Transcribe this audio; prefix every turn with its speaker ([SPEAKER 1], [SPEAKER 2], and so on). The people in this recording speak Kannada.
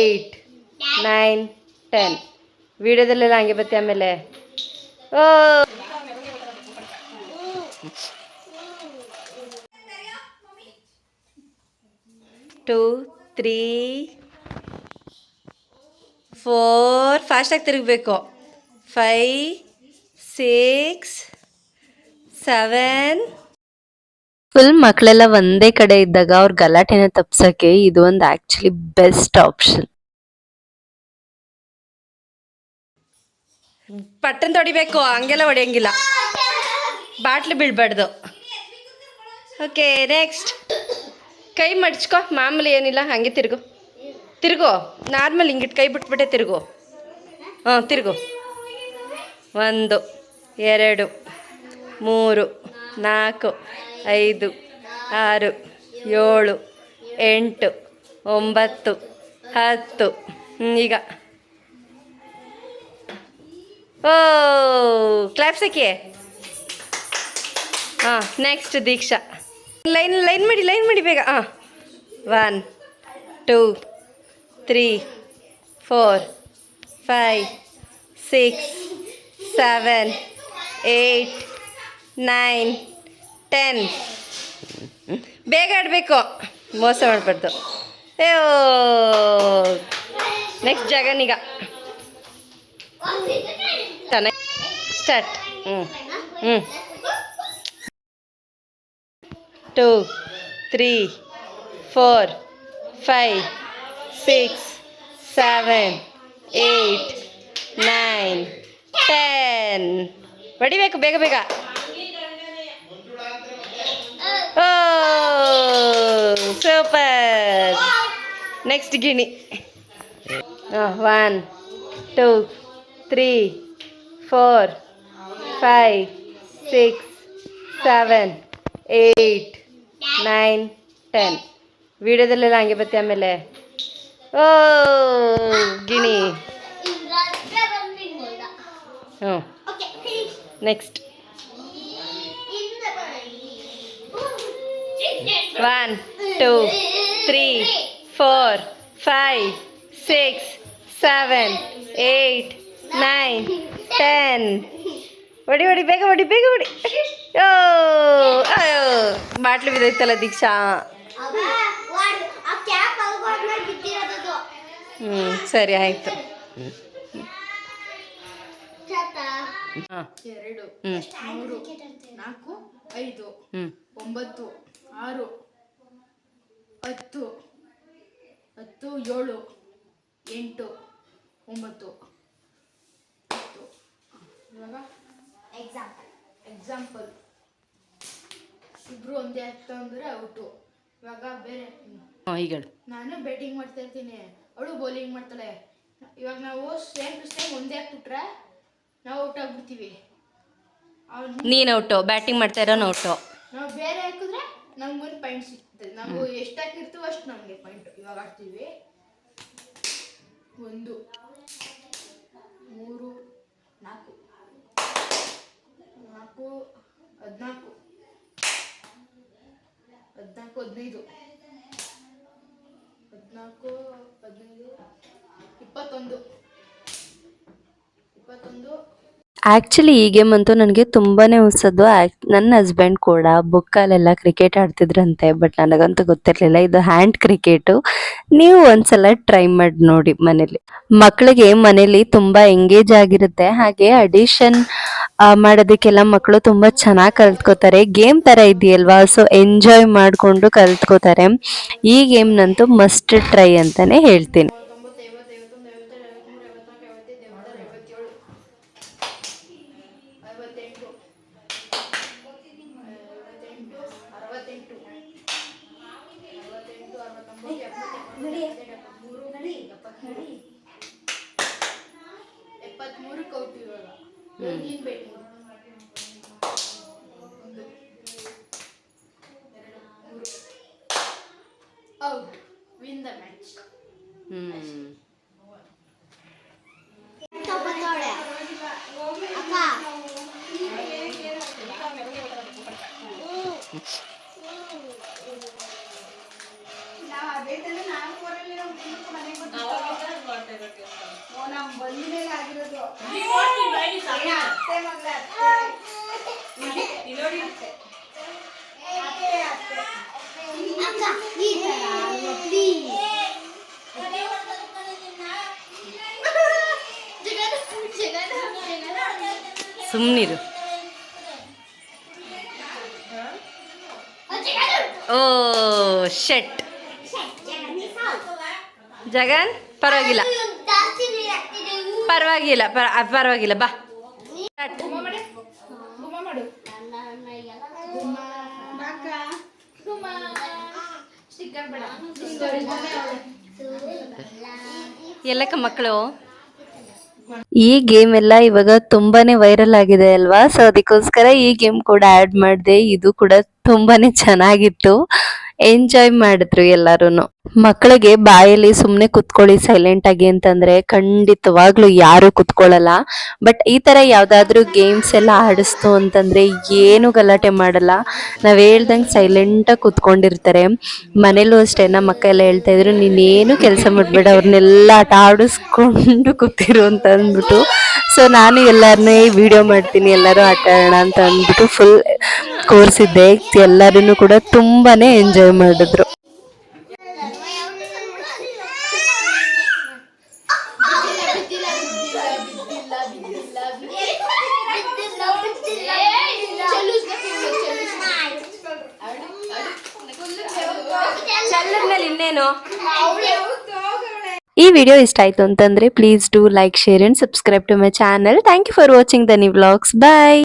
[SPEAKER 1] 8 9 10 ವಿಡಿಯೋದಲ್ಲೆಲ್ಲ ಹಂಗೆ ಬತ್ತೆ ಆಮೇಲೆ ಓ 2 3 4 ಫಾಸ್ಟಾಗಿ ತಿರುಗಬೇಕು 5 6 7 ಫುಲ್ ಮಕ್ಕಳೆಲ್ಲ ಒಂದೇ ಕಡೆ ಇದ್ದಾಗ ಅವ್ರ ಗಲಾಟೆನ ತಪ್ಸಕ್ಕೆ ಇದು ಒಂದು ಆಕ್ಚುಲಿ ಬೆಸ್ಟ್ ಆಪ್ಷನ್. ಪಟ್ಟನ್ ತೊಡಿಬೇಕು, ಹಂಗೆಲ್ಲ ಹೊಡೆಯಂಗಿಲ್ಲ, ಬಾಟ್ಲು ಬೀಳ್ಬಾರ್ದು. Okay next. ಕೈ ಮಡ್ಚ್ಕೊ, ಮಾಮೂಲಿ ಏನಿಲ್ಲ, ಹಂಗೆ ತಿರುಗು ನಾರ್ಮಲ್ ಹಿಂಗಿಟ್ಟು ಕೈ ಬಿಟ್ಬಿಟ್ಟೆ ತಿರುಗು. ತಿರುಗು 1 2 3 4 5 6 7 8 9 10 ಈಗ ಓ ಕ್ಲಾಪ್ಸ್ ಹಾಕಿ. ನೆಕ್ಸ್ಟ್ ದೀಕ್ಷಾ. ಲೈನ್ ಮಾಡಿ ಬೇಗ. 1 2 3 4 5 6 7 8 9 10 ಬೇಗ ಆಡಬೇಕು, ಮೋಸ ಮಾಡಬಾರ್ದು. Next ಜಗನೀಗ start. 2 3 4 5 6 7 8 9 10 ಹೊಡಿಬೇಕು ಬೇಗ ಬೇಗ. ಓ ಸೂಪರ್. ನೆಕ್ಸ್ಟ್ ಗಿಣಿ. 1 2 3 4 5 6 7 8 9 10 ವಿಡಿಯೋದಲ್ಲೆಲ್ಲ ಹಂಗೆ ಬತ್ತೆ ಆಮೇಲೆ ಓ ಗಿಣಿ. ನೆಕ್ಸ್ಟ್. 1 2 3 4 5 6 7 8 9 10 ಹೊಡಿ ಬೇಗ ಹೊಡಿ. ಓ ಬಾಟ್ಲು ಬಿದ್ದೈತಲ್ಲ ದೀಕ್ಷಾ. ಸರಿ ಆಯ್ತು. 2 3 4 5 9 6 10 7 8 9 ಇವಾಗ ಎಕ್ಸಾಂಪಲ್ ಇಬ್ರು ಒಂದೇ ಆಗ್ತಾ ಅಂದ್ರೆ ಔಟು. ಇವಾಗ ಬೇರೆ ಈಗ ನಾನು ಬ್ಯಾಟಿಂಗ್ ಮಾಡ್ತಾ ಇರ್ತೀನಿ, ಅವಳು ಬೌಲಿಂಗ್ ಮಾಡ್ತಾಳೆ. ಇವಾಗ ನಾವು ಸೇಮ್ ಟು ಸೇಮ್ ಒಂದೇ ಹಾಕ್ಬಿಟ್ರೆ ನಾವು ಔಟ್ ಆಗ್ಬಿಡ್ತೀವಿ. ನೀನು ಔಟು, ಬ್ಯಾಟಿಂಗ್ ಮಾಡ್ತಾ ಇರೋನು ಔಟು. ನಾವು ಬೇರೆ ಹಾಕಿದ್ರೆ ನಮ್ಗೊಂದು ಪಾಯಿಂಟ್ ಸಿಗ್ತದೆ. ನಾವು ಎಷ್ಟು ಹಾಕಿರ್ತೀವೋ ಅಷ್ಟು ನಮಗೆ ಪಾಯಿಂಟ್. ಇವಾಗ ಆಡ್ತೀವಿ 1 3 4 14 15 14 15 21
[SPEAKER 2] ಆ್ಯಕ್ಚುಲಿ ಈ ಗೇಮ್ ಅಂತೂ ನನಗೆ ತುಂಬಾ ಹೊಸದು. ನನ್ನ ಹಸ್ಬೆಂಡ್ ಕೂಡ ಬುಕ್ಕಲ್ಲೆಲ್ಲ ಕ್ರಿಕೆಟ್ ಆಡ್ತಿದ್ರಂತೆ, ಬಟ್ ನನಗಂತೂ ಗೊತ್ತಿರಲಿಲ್ಲ ಇದು ಹ್ಯಾಂಡ್ ಕ್ರಿಕೆಟು. ನೀವು ಒಂದ್ಸಲ ಟ್ರೈ ಮಾಡಿ ನೋಡಿ ಮನೇಲಿ. ಮಕ್ಕಳಿಗೆ ಮನೇಲಿ ತುಂಬ ಎಂಗೇಜ್ ಆಗಿರುತ್ತೆ, ಹಾಗೆ ಅಡಿಷನ್ ಮಾಡೋದಕ್ಕೆಲ್ಲ ಮಕ್ಕಳು ತುಂಬ ಚೆನ್ನಾಗಿ ಕಲ್ತ್ಕೋತಾರೆ. ಗೇಮ್ ಥರ ಇದೆಯಲ್ವಾ, ಸೊ ಎಂಜಾಯ್ ಮಾಡಿಕೊಂಡು ಕಲ್ತ್ಕೋತಾರೆ. ಈ ಗೇಮ್ನಂತೂ ಮಸ್ಟ್ ಟ್ರೈ ಅಂತಲೇ ಹೇಳ್ತೀನಿ.
[SPEAKER 1] 73 ಕೌಟು. ಇವಾಗ ನೀನು ಬೇಕು 1 2 3 ಔಟ್. Win the match. ನಾವು ಅದೇ ನಾನು ಅಲ್ಲಿಂದಲೇ ಆಗಿರೋದು. ಅತ್ತೆ ಮಗ
[SPEAKER 2] ಸುಮ್ಮನಿರು. ಓ ಶೆಟ್ ಜಗನ್ ಪರವಾಗಿಲ್ಲ ಪರವಾಗಿಲ್ಲ ಪರವಾಗಿಲ್ಲ ಬಾ. ಎಲ್ಲಕ್ಕ ಮಕ್ಕಳು ಈ ಗೇಮ್ ಎಲ್ಲ ಇವಾಗ ತುಂಬಾನೇ ವೈರಲ್ ಆಗಿದೆ ಅಲ್ವಾ, ಸೊ ಅದಕ್ಕೋಸ್ಕರ ಈ ಗೇಮ್ ಕೂಡ ಆಡ್ ಮಾಡಿದೆ. ಇದು ಕೂಡ ತುಂಬಾನೇ ಚೆನ್ನಾಗಿತ್ತು, ಎಂಜಾಯ್ ಮಾಡಿದ್ರು ಎಲ್ಲಾರು. ಮಕ್ಕಳಿಗೆ ಬಾಯಲ್ಲಿ ಸುಮ್ನೆ ಕುತ್ಕೊಳ್ಳಿ ಸೈಲೆಂಟ್ ಆಗಿ ಅಂತಂದ್ರೆ ಖಂಡಿತವಾಗ್ಲೂ ಯಾರು ಕುತ್ಕೊಳ್ಳಲ್ಲ. ಬಟ್ ಈ ತರ ಯಾವ್ದಾದ್ರು ಗೇಮ್ಸ್ ಎಲ್ಲ ಆಡಿಸ್ತು ಅಂತಂದ್ರೆ ಏನು ಗಲಾಟೆ ಮಾಡಲ್ಲ, ನಾವ್ ಹೇಳ್ದಂಗೆ ಸೈಲೆಂಟ್ ಆಗಿ ಕುತ್ಕೊಂಡಿರ್ತಾರೆ. ಮನೇಲೂ ಅಷ್ಟೇ ನಮ್ಮ ಅಕ್ಕ ಎಲ್ಲ ಹೇಳ್ತಾ ಇದ್ರು, ನೀನೇನು ಕೆಲಸ ಮಾಡ್ಬೇಡ, ಅವ್ರನ್ನೆಲ್ಲ ಆಟ ಆಡಿಸ್ಕೊಂಡು ಕೂತಿರು ಅಂತ ಅಂದ್ಬಿಟ್ಟು. ಸೊ ನಾನು ಎಲ್ಲಾರನ್ನೇ ವಿಡಿಯೋ ಮಾಡ್ತೀನಿ, ಎಲ್ಲರೂ ಆಟ ಆಡೋಣ ಅಂತ ಅಂದ್ಬಿಟ್ಟು ಫುಲ್ ಕೋರ್ಸಿದ್ದೆ. ಎಲ್ಲರೂ ಕೂಡ ತುಂಬಾನೇ ಎಂಜಾಯ್ ಮಾಡಿದ್ರು. ಇನ್ನೇನು ಈ ವಿಡಿಯೋ ಇಷ್ಟ ಆಯ್ತು ಅಂತಂದ್ರೆ please do like, share and subscribe to my channel. Thank you for watching the new vlogs. Bye.